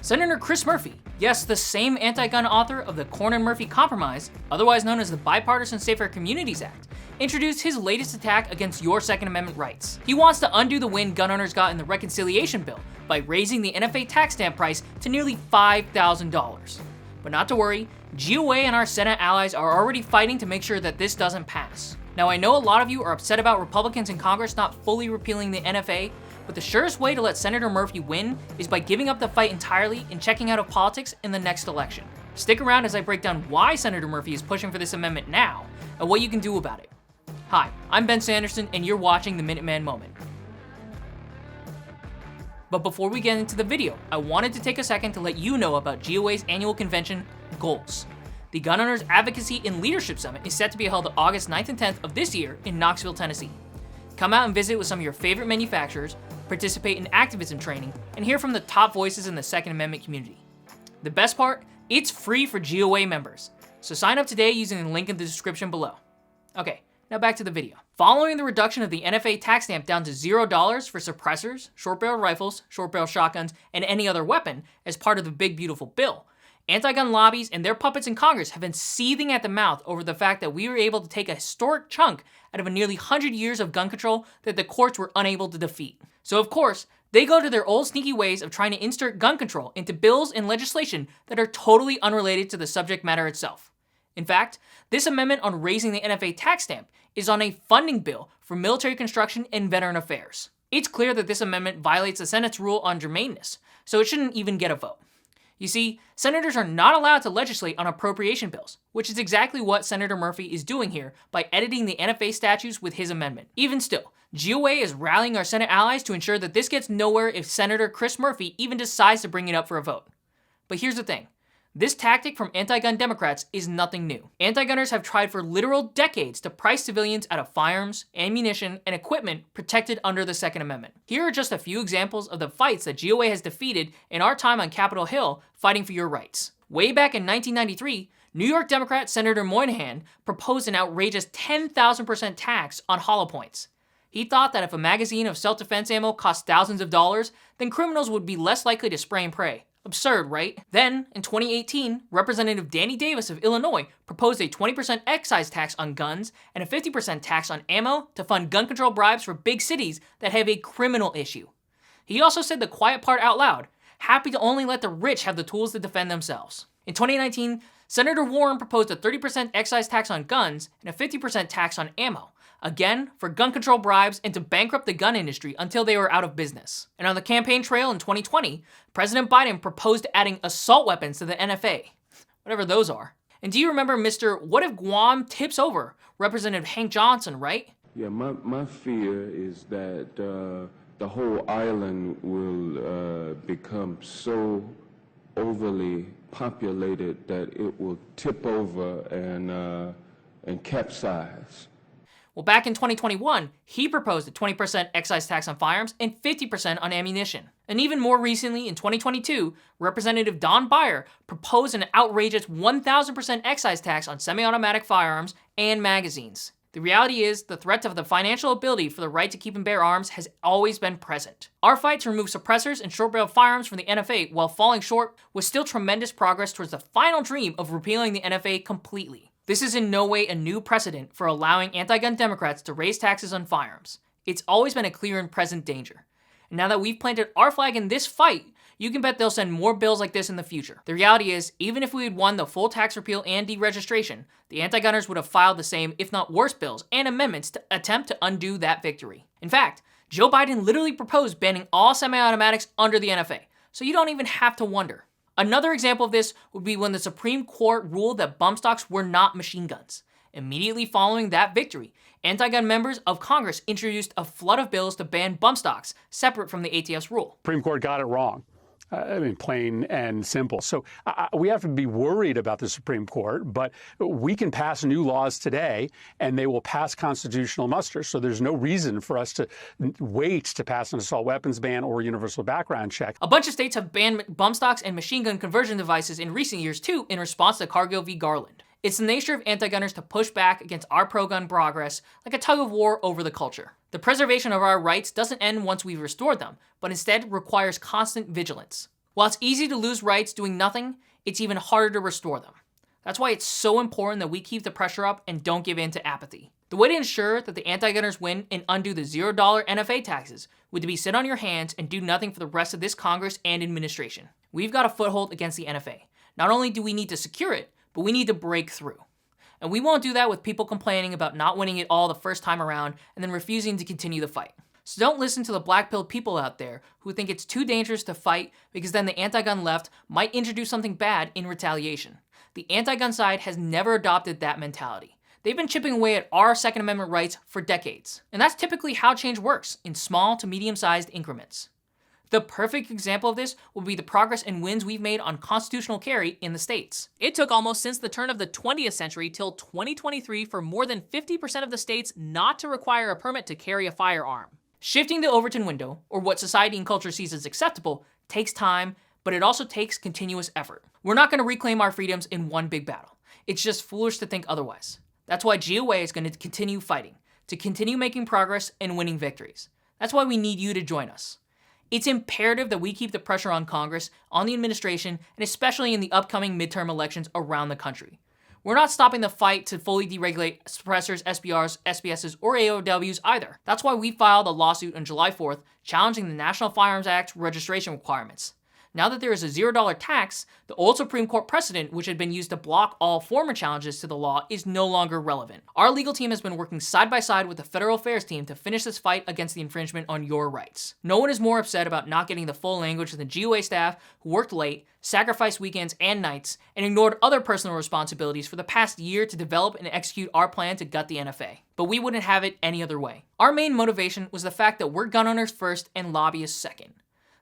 Senator Chris Murphy, yes, the same anti-gun author of the Cornyn-Murphy Compromise, otherwise known as the Bipartisan Safer Communities Act, introduced his latest attack against your Second Amendment rights. He wants to undo the win gun owners got in the reconciliation bill by raising the NFA tax stamp price to nearly $5,000. But not to worry, GOA and our Senate allies are already fighting to make sure that this doesn't pass. Now, I know a lot of you are upset about Republicans in Congress not fully repealing the NFA, but the surest way to let Senator Murphy win is by giving up the fight entirely and checking out of politics in the next election. Stick around as I break down why Senator Murphy is pushing for this amendment now and what you can do about it. Hi, I'm Ben Sanderson and you're watching the Minuteman Moment. But before we get into the video, I wanted to take a second to let you know about GOA's annual convention, Goals. The Gun Owners Advocacy and Leadership Summit is set to be held August 9th and 10th of this year in Knoxville, Tennessee. Come out and visit with some of your favorite manufacturers, participate in activism training, and hear from the top voices in the Second Amendment community. The best part? It's free for GOA members. So sign up today using the link in the description below. Okay, now back to the video. Following the reduction of the NFA tax stamp down to $0 for suppressors, short-barreled rifles, short-barrel shotguns, and any other weapon as part of the Big Beautiful Bill, anti-gun lobbies and their puppets in Congress have been seething at the mouth over the fact that we were able to take a historic chunk out of a nearly 100 years of gun control that the courts were unable to defeat. So of course, they go to their old sneaky ways of trying to insert gun control into bills and legislation that are totally unrelated to the subject matter itself. In fact, this amendment on raising the NFA tax stamp is on a funding bill for military construction and veteran affairs. It's clear that this amendment violates the Senate's rule on germaneness, so it shouldn't even get a vote. You see, senators are not allowed to legislate on appropriation bills, which is exactly what Senator Murphy is doing here by editing the NFA statutes with his amendment. Even still, GOA is rallying our Senate allies to ensure that this gets nowhere if Senator Chris Murphy even decides to bring it up for a vote. But here's the thing. This tactic from anti-gun Democrats is nothing new. Anti-gunners have tried for literal decades to price civilians out of firearms, ammunition, and equipment protected under the Second Amendment. Here are just a few examples of the fights that GOA has defeated in our time on Capitol Hill fighting for your rights. Way back in 1993, New York Democrat Senator Moynihan proposed an outrageous 10,000% tax on hollow points. He thought that if a magazine of self-defense ammo cost thousands of dollars, then criminals would be less likely to spray and pray. Absurd, right? Then, in 2018, Representative Danny Davis of Illinois proposed a 20% excise tax on guns and a 50% tax on ammo to fund gun control bribes for big cities that have a criminal issue. He also said the quiet part out loud, happy to only let the rich have the tools to defend themselves. In 2019, Senator Warren proposed a 30% excise tax on guns and a 50% tax on ammo, again, for gun control bribes and to bankrupt the gun industry until they were out of business. And on the campaign trail in 2020, President Biden proposed adding assault weapons to the NFA, whatever those are. And do you remember Mr. What if Guam tips over, Representative Hank Johnson, right? Yeah, my fear is that the whole island will become so overly populated that it will tip over and capsize. Well, back in 2021, he proposed a 20% excise tax on firearms and 50% on ammunition. And even more recently, in 2022, Representative Don Beyer proposed an outrageous 1,000% excise tax on semi-automatic firearms and magazines. The reality is, the threat of the financial ability for the right to keep and bear arms has always been present. Our fight to remove suppressors and short-barreled firearms from the NFA while falling short was still tremendous progress towards the final dream of repealing the NFA completely. This is in no way a new precedent for allowing anti-gun Democrats to raise taxes on firearms. It's always been a clear and present danger. And now that we've planted our flag in this fight, you can bet they'll send more bills like this in the future. The reality is, even if we had won the full tax repeal and deregistration, the anti-gunners would have filed the same, if not worse, bills and amendments to attempt to undo that victory. In fact, Joe Biden literally proposed banning all semi-automatics under the NFA, so you don't even have to wonder. Another example of this would be when the Supreme Court ruled that bump stocks were not machine guns. Immediately following that victory, anti-gun members of Congress introduced a flood of bills to ban bump stocks, separate from the ATF's rule. Supreme Court got it wrong. Plain and simple. So we have to be worried about the Supreme Court, but we can pass new laws today and they will pass constitutional muster. So there's no reason for us to wait to pass an assault weapons ban or universal background check. A bunch of states have banned bump stocks and machine gun conversion devices in recent years too, in response to Cargill v. Garland. It's the nature of anti-gunners to push back against our pro-gun progress like a tug of war over the culture. The preservation of our rights doesn't end once we've restored them, but instead requires constant vigilance. While it's easy to lose rights doing nothing, it's even harder to restore them. That's why it's so important that we keep the pressure up and don't give in to apathy. The way to ensure that the anti-gunners win and undo the $0 NFA taxes would be sit on your hands and do nothing for the rest of this Congress and administration. We've got a foothold against the NFA. Not only do we need to secure it, but we need to break through. And we won't do that with people complaining about not winning it all the first time around and then refusing to continue the fight. So don't listen to the black-pilled people out there who think it's too dangerous to fight because then the anti-gun left might introduce something bad in retaliation. The anti-gun side has never adopted that mentality. They've been chipping away at our Second Amendment rights for decades. And that's typically how change works, in small to medium-sized increments. The perfect example of this will be the progress and wins we've made on constitutional carry in the states. It took almost since the turn of the 20th century till 2023 for more than 50% of the states not to require a permit to carry a firearm. Shifting the Overton window, or what society and culture sees as acceptable, takes time, but it also takes continuous effort. We're not going to reclaim our freedoms in one big battle. It's just foolish to think otherwise. That's why GOA is going to continue fighting, to continue making progress and winning victories. That's why we need you to join us. It's imperative that we keep the pressure on Congress, on the administration, and especially in the upcoming midterm elections around the country. We're not stopping the fight to fully deregulate suppressors, SBRs, SBSs, or AOWs either. That's why we filed a lawsuit on July 4th challenging the National Firearms Act registration requirements. Now that there is a $0 tax, the old Supreme Court precedent, which had been used to block all former challenges to the law, is no longer relevant. Our legal team has been working side by side with the federal affairs team to finish this fight against the infringement on your rights. No one is more upset about not getting the full language than the GOA staff who worked late, sacrificed weekends and nights, and ignored other personal responsibilities for the past year to develop and execute our plan to gut the NFA. But we wouldn't have it any other way. Our main motivation was the fact that we're gun owners first and lobbyists second.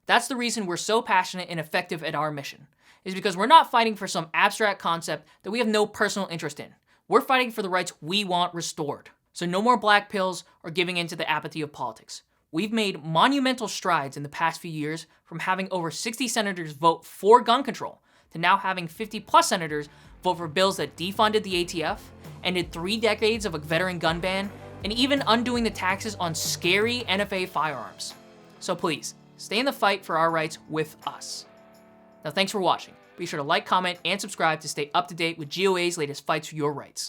That's the reason we're so passionate and effective at our mission, is because we're not fighting for some abstract concept that we have no personal interest in. We're fighting for the rights we want restored. So no more black pills or giving in to the apathy of politics. We've made monumental strides in the past few years, from having over 60 senators vote for gun control to now having 50+ senators vote for bills that defunded the ATF, ended 3 decades of a veteran gun ban, and even undoing the taxes on scary NFA firearms. So please, stay in the fight for our rights with us. Now thanks for watching. Be sure to like, comment, and subscribe to stay up to date with GOA's latest fights for your rights.